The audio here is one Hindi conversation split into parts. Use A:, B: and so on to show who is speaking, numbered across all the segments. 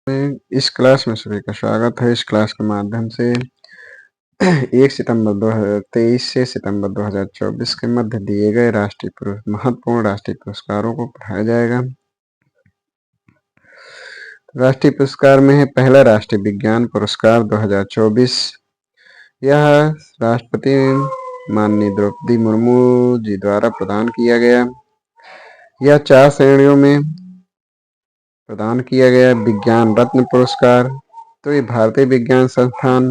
A: इस क्लास में सभी का स्वागत है। इस क्लास के माध्यम से 1 सितंबर 2023 से सितंबर 2024 के मध्य दिए गए महत्वपूर्ण राष्ट्रीय पुरस्कारों को पढ़ाया जाएगा। राष्ट्रीय पुरस्कार में है पहला राष्ट्रीय विज्ञान पुरस्कार 2024। यह राष्ट्रपति माननीय द्रौपदी मुर्मू जी द्वारा प्रदान किया गया। यह 4 श्रेणियों में प्रदान किया गया। विज्ञान रत्न पुरस्कार तो ये भारतीय विज्ञान संस्थान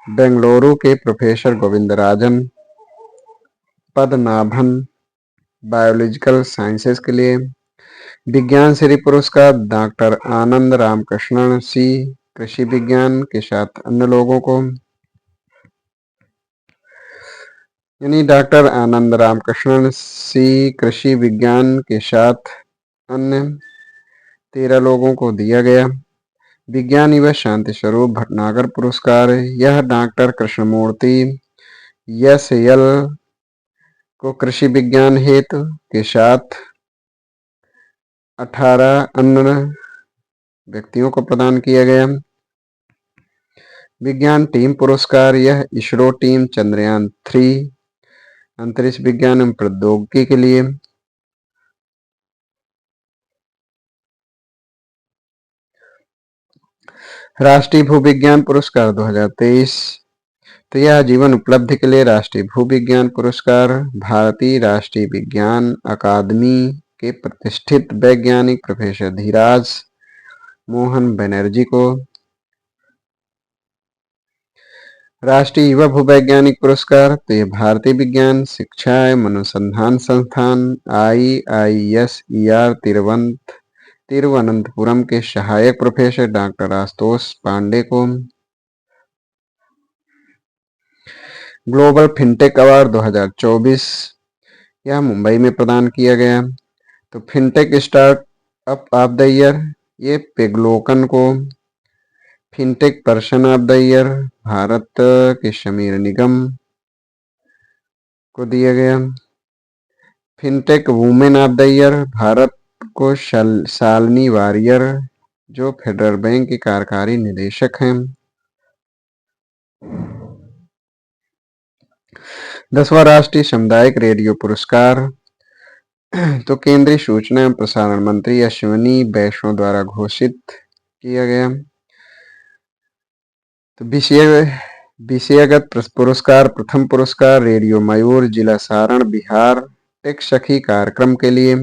A: बेंगलुरु के professor Govindarajan Padmanabhan biological sciences के लिए। विज्ञान श्री पुरस्कार डॉक्टर आनंद रामकृष्णन सी कृषि विज्ञान के साथ अन्य लोगों को, यानी डॉक्टर आनंद रामकृष्णन सी कृषि विज्ञान के साथ अन्य 13 लोगों को दिया गया। विज्ञान व शांति स्वरूप भटनागर पुरस्कार यह डॉक्टर कृष्णमूर्ति YSL को कृषि विज्ञान हेतु के साथ 18 अन्य व्यक्तियों को प्रदान किया गया। विज्ञान टीम पुरस्कार यह इसरो टीम चंद्रयान 3 अंतरिक्ष विज्ञान एवं प्रौद्योगिकी के लिए। राष्ट्रीय भूविज्ञान पुरस्कार 2023 तो यह जीवन उपलब्धि के लिए राष्ट्रीय भूविज्ञान पुरस्कार भारतीय राष्ट्रीय विज्ञान अकादमी के प्रतिष्ठित वैज्ञानिक प्रोफेसर धीराज मोहन बनर्जी को। राष्ट्रीय युवा भूवैज्ञानिक पुरस्कार तो यह भारतीय विज्ञान शिक्षा एवं अनुसंधान संस्थान IISER तिरुवनंतपुरम के सहायक प्रोफेसर डॉक्टर आशुतोष पांडे को। ग्लोबल फिनटेक अवार्ड 2024 यह मुंबई में प्रदान किया गया। तो fintech startup of the year ये पेग्लोकन को। Fintech person of the year Bharat के समीर निगम को दिया गया। Fintech women of the year Bharat को शालिनी वारियर जो फेडरल बैंक की कार्यकारी निदेशक हैं। 10वां राष्ट्रीय सामुदायिक रेडियो पुरस्कार तो केंद्रीय सूचना एवं प्रसारण मंत्री अश्विनी वैष्णव द्वारा घोषित किया गया। तो विषयगत पुरस्कार प्रथम पुरस्कार रेडियो मयूर जिला सारण बिहार टेक सखी कार्यक्रम के लिए।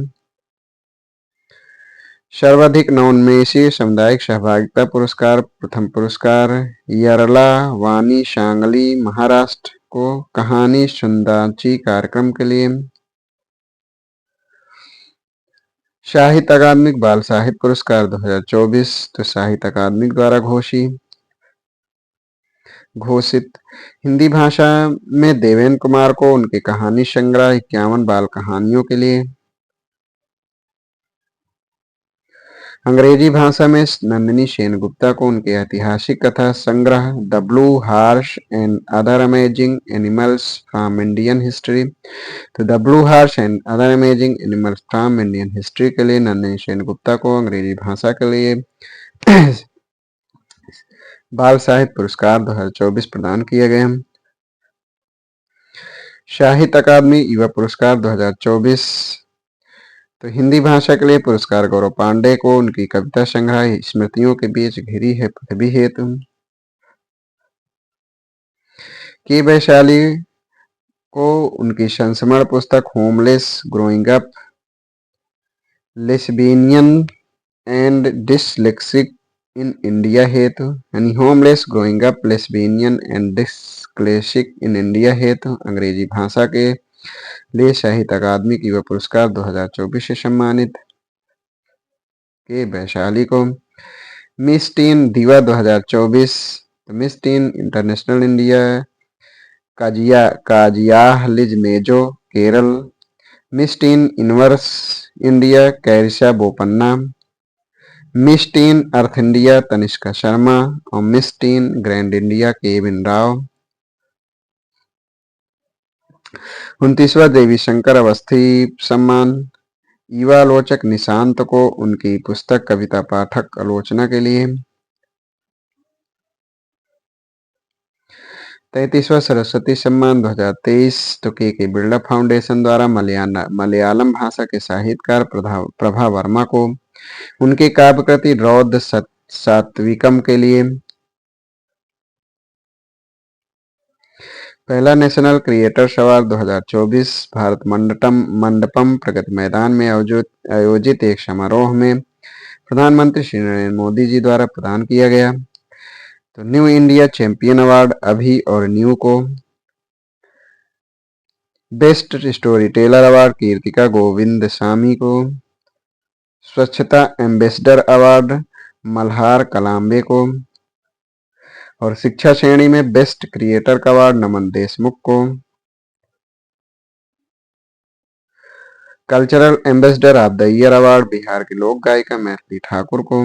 A: सर्वाधिक नवोन्मेषी सामुदायिक सहभागिता पुरस्कार प्रथम पुरस्कार यरला वानी सांगली महाराष्ट्र को कहानी सुंदाची कार्यक्रम के लिए। साहित्य अकादमिक बाल साहित्य पुरस्कार 2024 तो साहित्य अकादमी द्वारा घोषित हिंदी भाषा में देवेंद्र कुमार को उनके कहानी संग्रह 51 बाल कहानियों के लिए। अंग्रेजी भाषा में नंदिनी सेनगुप्ता को उनके ऐतिहासिक कथा संग्रह the blue horse and other amazing animals from Indian history तो the blue horse and other amazing animals from Indian history के लिए नंदिनी सेनगुप्ता को अंग्रेजी भाषा के लिए बाल साहित्य पुरस्कार 2024 प्रदान किए गए। साहित्य अकादमी युवा पुरस्कार 2024 तो हिंदी भाषा के लिए पुरस्कार गौरव पांडे को उनकी कविता संग्रह स्मृतियों के बीच घिरी है पृथ्वी हेतु। के वैशाली को उनकी संस्मरण पुस्तक homeless growing up lesbian and dyslexic in India हेतु, यानी homeless growing up lesbian and dyslexic in India हेतु अंग्रेजी भाषा के लिए साहित्य अकादमी युवा पुरस्कार 2024 से सम्मानित के वैशाली को। Miss Teen Diva 2024 Miss Teen International India Kaziah Liz Mezo Kerala. Miss Teen Universe India Carissa Bopanna. Miss Teen Earth India Tanishka Sharma और Miss Teen Grand India Kevin Rao. 29वां देवी शंकर अवस्थी सम्मान युवालोचक निशांत को उनकी पुस्तक कविता पाठक आलोचना के लिए। 33वां सरस्वती सम्मान 2023 तो के बिरला फाउंडेशन द्वारा मलयालम भाषा के साहित्यकार प्रभा वर्मा को उनकी काव्य कृति रौद्र सात्विकम के लिए। पहला national creators award 2024 Bharat Mandapam Pragati Maidan में आयोजित एक समारोह में प्रधानमंत्री श्री नरेंद्र मोदी जी द्वारा प्रदान किया गया। तो न्यू इंडिया चैंपियन अवार्ड अभी और न्यू को। Best storyteller award Kirtika Govindasamy को। स्वच्छता एम्बेसडर अवार्ड मल्हार कलाम्बे को। और शिक्षा श्रेणी में बेस्ट क्रिएटर का अवार्ड नमन देशमुख को। Cultural ambassador of the year award Bihar की लोक गायिका मैथिली ठाकुर को।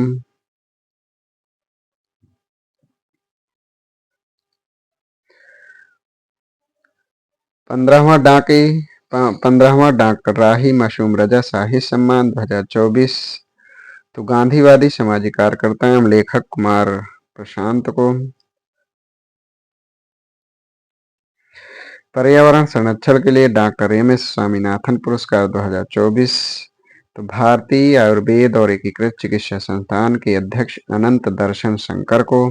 A: 15वां डॉक्टर राही मासूम रजा साहित्य सम्मान 2024 तो गांधीवादी सामाजिक कार्यकर्ता एवं लेखक कुमार प्रशांत को। पर्यावरण संरक्षण के लिए डॉक्टर एम.एस. स्वामीनाथन पुरस्कार 2024 तो भारतीय आयुर्वेद और एकीकृत चिकित्सा संस्थान के अध्यक्ष अनंत दर्शन शंकर को।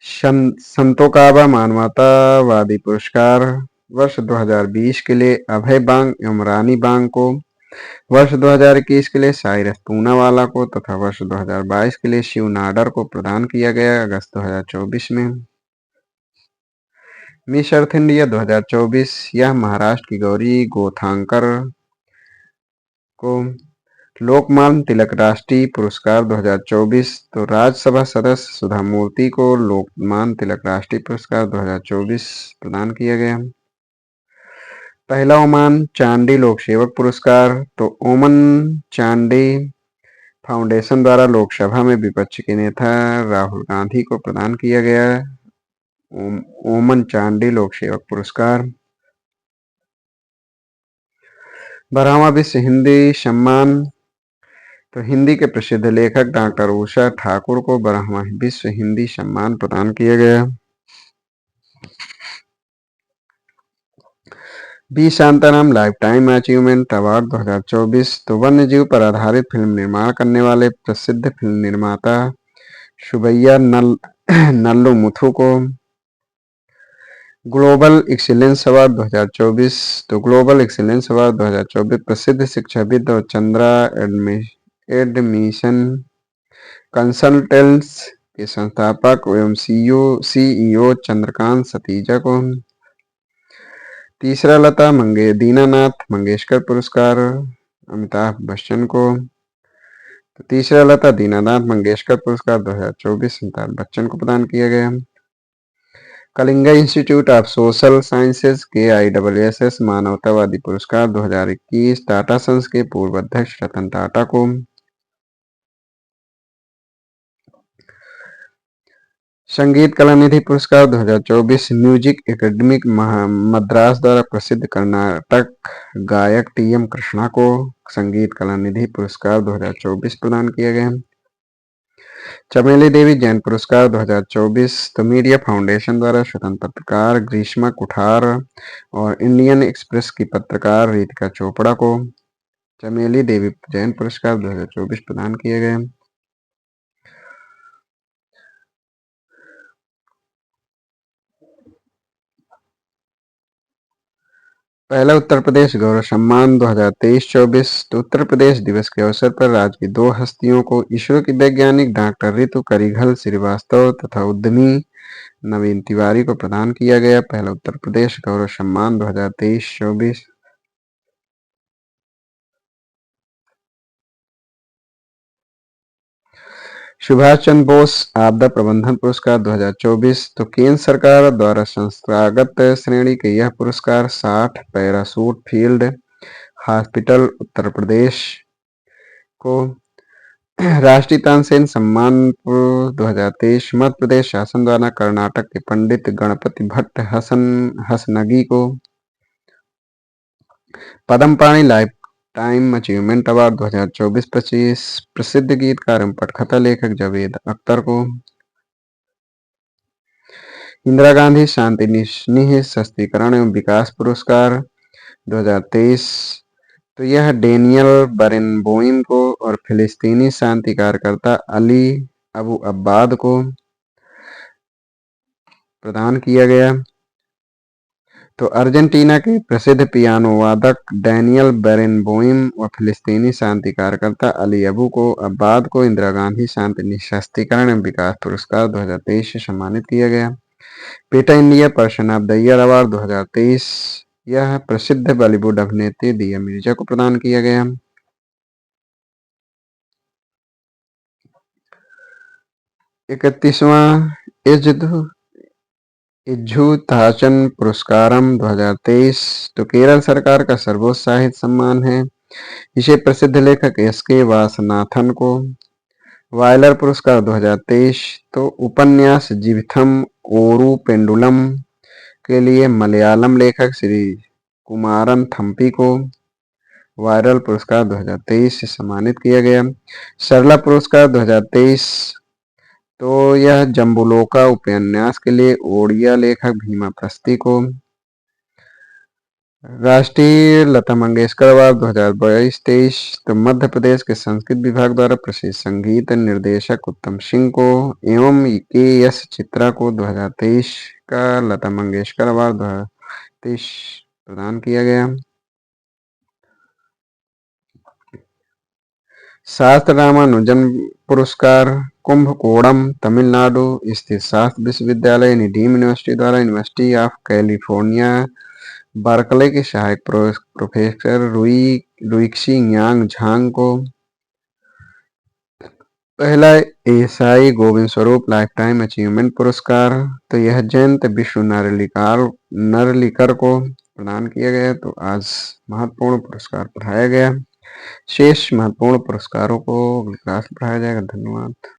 A: संतोकाबा मानवतावादी पुरस्कार वर्ष 2020 के लिए अभय बांग एवं रानी बांग को, वर्ष 2021 के लिए साइरस पूनावाला को तथा वर्ष 2022 के लिए शिव नाडर को प्रदान किया गया अगस्त 2024 में। मिस अर्थ इंडिया 2024 यह महाराष्ट्र की गौरी गोथांकर को। लोकमान्य तिलक राष्ट्रीय पुरस्कार 2024 तो राज्यसभा सदस्य सुधा मूर्ति को लोकमान्य तिलक राष्ट्रीय पुरस्कार 2024 प्रदान किया गया। पहला ओमान चांडी लोक सेवक पुरस्कार तो ओमन चांडी फाउंडेशन द्वारा लोकसभा में विपक्ष के नेता राहुल गांधी को प्रदान किया गया ओमन चांडी लोक सेवक पुरस्कार। 12वां विश्व हिंदी सम्मान तो हिंदी के प्रसिद्ध लेखक डॉक्टर उषा ठाकुर को 12वां विश्व हिंदी सम्मान प्रदान किया गया। B Shantaram lifetime achievement award 2024 तो वन्यजीव पर आधारित फिल्म निर्माण करने वाले प्रसिद्ध फिल्म निर्माता सुबैया नल्लू मुथु को। ग्लोबल एक्सीलेंस अवार्ड 2024 तो ग्लोबल एक्सीलेंस अवार्ड 2024 प्रसिद्ध शिक्षाविद और चंद्रा एडमिशन कंसल्टेंट्स के संस्थापक एवं सीईओ चंद्रकांत सतीजा को। तीसरा दीनानाथ मंगेशकर पुरस्कार अमिताभ बच्चन को। तो तीसरा लता दीनानाथ मंगेशकर पुरस्कार 2024 अमिताभ बच्चन को प्रदान किया गया। Kalinga institute of social sciences KISS मानवतावादी पुरस्कार 2021 टाटा सन्स के पूर्व अध्यक्ष रतन टाटा को। संगीत कला निधि पुरस्कार 2024 म्यूजिक एकेडमी मद्रास द्वारा प्रसिद्ध कर्नाटक गायक TM कृष्णा को संगीत कला निधि पुरस्कार 2024 प्रदान किया गया। चमेली देवी जैन पुरस्कार 2024 तो मीडिया फाउंडेशन द्वारा स्वतंत्र पत्रकार ग्रीष्मा कुठार और इंडियन एक्सप्रेस की पत्रकार रितिका चोपड़ा को चमेली देवी जैन पुरस्कार 2024 प्रदान किए गए। पहला उत्तर प्रदेश गौरव सम्मान 2023-24 तो उत्तर प्रदेश दिवस के अवसर पर राज्य की 2 हस्तियों को इसरो की वैज्ञानिक डॉक्टर ऋतु करिघल श्रीवास्तव तथा उद्यमी नवीन तिवारी को प्रदान किया गया पहला उत्तर प्रदेश गौरव सम्मान 2023-24। सुभाष चंद्र बोस आपदा प्रबंधन पुरस्कार 2024 तो केंद्र सरकार द्वारा संस्थागत श्रेणी के यह पुरस्कार 60 parachute field hospital Uttar Pradesh को राष्ट्रीय तानसेन सम्मान 2023 मध्य प्रदेश शासन द्वारा कर्नाटक के पंडित गणपति भट्ट हसनगी को। पद्म पाणि लाइफ टाइम अचीवमेंट अवार्ड 2024-25 प्रसिद्ध गीतकार एवं पटकथा लेखक जावेद अख्तर को। इंदिरा गांधी शांति निः सशक्तिकरण एवं विकास पुरस्कार 2023 तो यह डेनियल बरेनबोइम को और फिलिस्तीनी शांति कार्यकर्ता अली अबू अब्बाद को प्रदान किया गया। तो अर्जेंटीना के प्रसिद्ध पियानो वादक डैनियल बेरेनबोइम और फिलिस्तीनी शांति कार्यकर्ता अली अबू को अब्बाद को इंदिरा गांधी शांति निःशस्त्रीकरण एवं विकास पुरस्कार 2023 से सम्मानित किया गया। PETA India person of the year award 2023 यह प्रसिद्ध बॉलीवुड अभिनेत्री दिया मिर्जा को प्रदान किया गया। इकतीसवां इज्जुताचन पुरस्कारम 2023 तो केरल सरकार का सर्वोच्च साहित्य सम्मान है। इसे प्रसिद्ध लेखक एस.के. वासनाथन को। वायलर पुरस्कार 2023 तो उपन्यास जीविथम ओरू पेंडुलम के लिए मलयालम लेखक श्री कुमारन थम्पी को वायरल पुरस्कार 2023 से सम्मानित किया गया। सरला पुरस्कार 2023 तो यह जम्बुलोका उपन्यास के लिए ओडिया लेखक भीमा प्रस्ती को। राष्ट्रीय लता मंगेशकर अवार्ड 2022-23 तो मध्य प्रदेश के संस्कृत विभाग द्वारा प्रसिद्ध संगीत निर्देशक उत्तम सिंह को एवं के.एस. चित्रा को 2023 का लता मंगेशकर अवार्ड 2023 प्रदान किया गया। शास्त्र रामानुजन पुरस्कार कुंभकोणम तमिलनाडु स्थित शास्त्र विश्वविद्यालय डीम्ड यूनिवर्सिटी द्वारा यूनिवर्सिटी ऑफ कैलिफोर्निया बर्कले के सहायक प्रोफेसर रुइक्सी यांग झांग को। पहला ASI Govind Swarup life time achievement पुरस्कार तो यह जयंत विश्व नरलिकर को प्रदान किया गया। तो आज महत्वपूर्ण पुरस्कार पढ़ाया गया। शेष महत्वपूर्ण पुरस्कारों को अगली क्लास में पढ़ाया जाएगा। धन्यवाद।